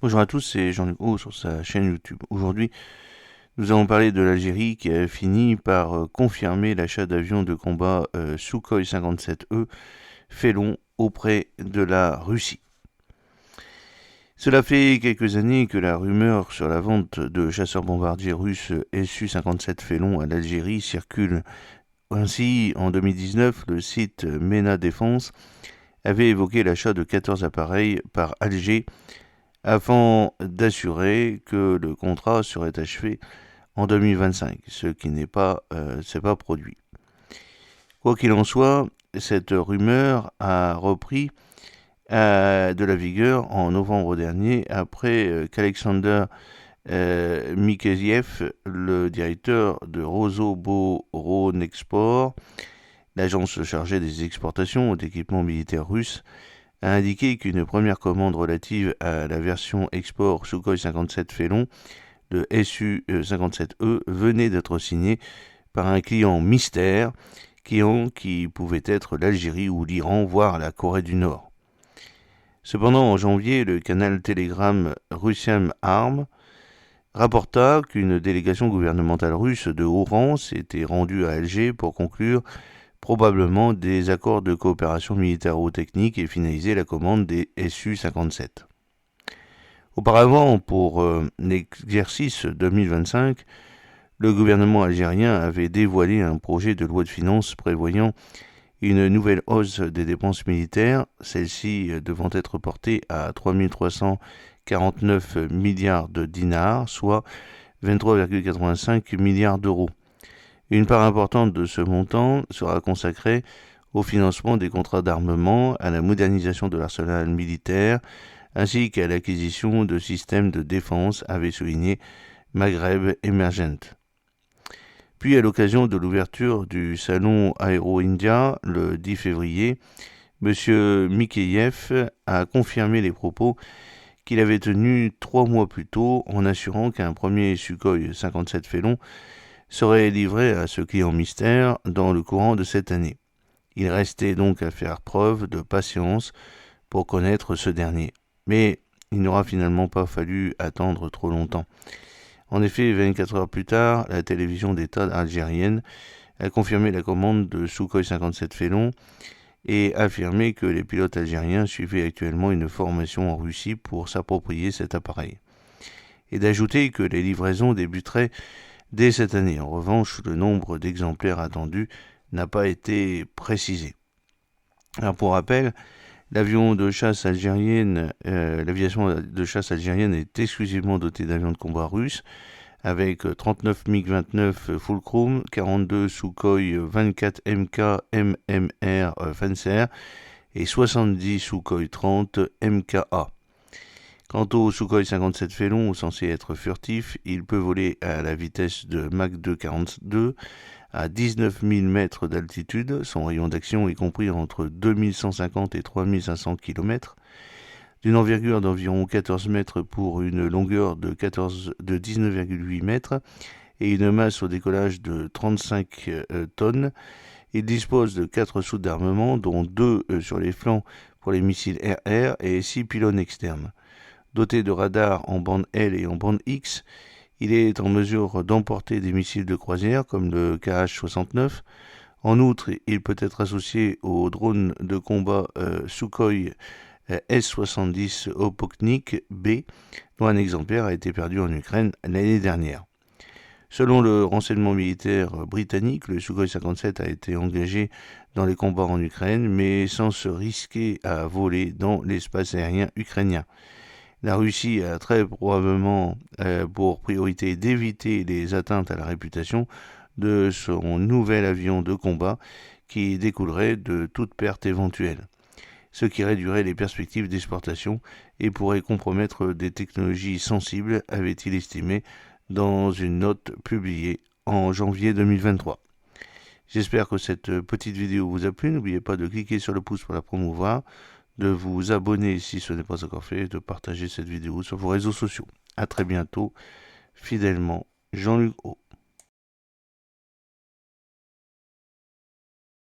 Bonjour à tous, c'est Jean-Luc Haut sur sa chaîne YouTube. Aujourd'hui, nous allons parler de l'Algérie qui a fini par confirmer l'achat d'avions de combat Sukhoi 57E Félon auprès de la Russie. Cela fait quelques années que la rumeur sur la vente de chasseurs-bombardiers russes Su-57 Félon à l'Algérie circule. Ainsi, en 2019, le site MENA Défense avait évoqué l'achat de 14 appareils par Alger afin d'assurer que le contrat serait achevé en 2025, ce qui s'est pas produit. Quoi qu'il en soit, cette rumeur a repris de la vigueur en novembre dernier après qu'Alexander Mikheyev, le directeur de Rosoboronexport, l'agence chargée des exportations d'équipements militaires russes, a indiqué qu'une première commande relative à la version export Sukhoi 57 Félon, le Su-57E, venait d'être signée par un client mystère, qui pouvait être l'Algérie ou l'Iran, voire la Corée du Nord. Cependant, en janvier, le canal Telegram Russian Arm rapporta qu'une délégation gouvernementale russe de haut rang s'était rendue à Alger pour conclure probablement des accords de coopération militaro-technique et finaliser la commande des Su-57. Auparavant, pour l'exercice 2025, le gouvernement algérien avait dévoilé un projet de loi de finances prévoyant une nouvelle hausse des dépenses militaires, celle-ci devant être portée à 3 349 milliards de dinars, soit 23,85 milliards d'euros. Une part importante de ce montant sera consacrée au financement des contrats d'armement, à la modernisation de l'arsenal militaire, ainsi qu'à l'acquisition de systèmes de défense, avait souligné Maghreb Emergent. Puis, à l'occasion de l'ouverture du salon Aero India le 10 février, M. Mikheyev a confirmé les propos qu'il avait tenus 3 mois plus tôt en assurant qu'un premier Sukhoi 57 Félon serait livré à ce client mystère dans le courant de cette année. Il restait donc à faire preuve de patience pour connaître ce dernier. Mais il n'aura finalement pas fallu attendre trop longtemps. En effet, 24 heures plus tard, la télévision d'État algérienne a confirmé la commande de Sukhoi 57 Félon et affirmé que les pilotes algériens suivaient actuellement une formation en Russie pour s'approprier cet appareil. Et d'ajouter que les livraisons débuteraient dès cette année. En revanche, le nombre d'exemplaires attendus n'a pas été précisé. Alors pour rappel, l'aviation de chasse algérienne est exclusivement dotée d'avions de combat russes, avec 39 MiG-29 Fulcrum, 42 Sukhoi 24 MK MMR Fancer et 70 Sukhoi 30 MKA. Quant au Sukhoi 57 Félon, censé être furtif, il peut voler à la vitesse de Mach 2,42 à 19 000 mètres d'altitude. Son rayon d'action est compris entre 2150 et 3500 km, d'une envergure d'environ 14 mètres pour une longueur de 19,8 mètres et une masse au décollage de 35 tonnes. Il dispose de 4 soutes d'armement, dont 2 sur les flancs pour les missiles air-air et 6 pylônes externes. Doté de radars en bande L et en bande X, il est en mesure d'emporter des missiles de croisière comme le Kh-69. En outre, il peut être associé au drone de combat Sukhoi S-70 Opoknik B, dont un exemplaire a été perdu en Ukraine l'année dernière. Selon le renseignement militaire britannique, le Sukhoi 57 a été engagé dans les combats en Ukraine, mais sans se risquer à voler dans l'espace aérien ukrainien. La Russie a très probablement pour priorité d'éviter les atteintes à la réputation de son nouvel avion de combat qui découlerait de toute perte éventuelle, ce qui réduirait les perspectives d'exportation et pourrait compromettre des technologies sensibles, avait-il estimé dans une note publiée en janvier 2023. J'espère que cette petite vidéo vous a plu. N'oubliez pas de cliquer sur le pouce pour la promouvoir, de vous abonner si ce n'est pas encore fait et de partager cette vidéo sur vos réseaux sociaux. A très bientôt, fidèlement, Jean-Luc Haut.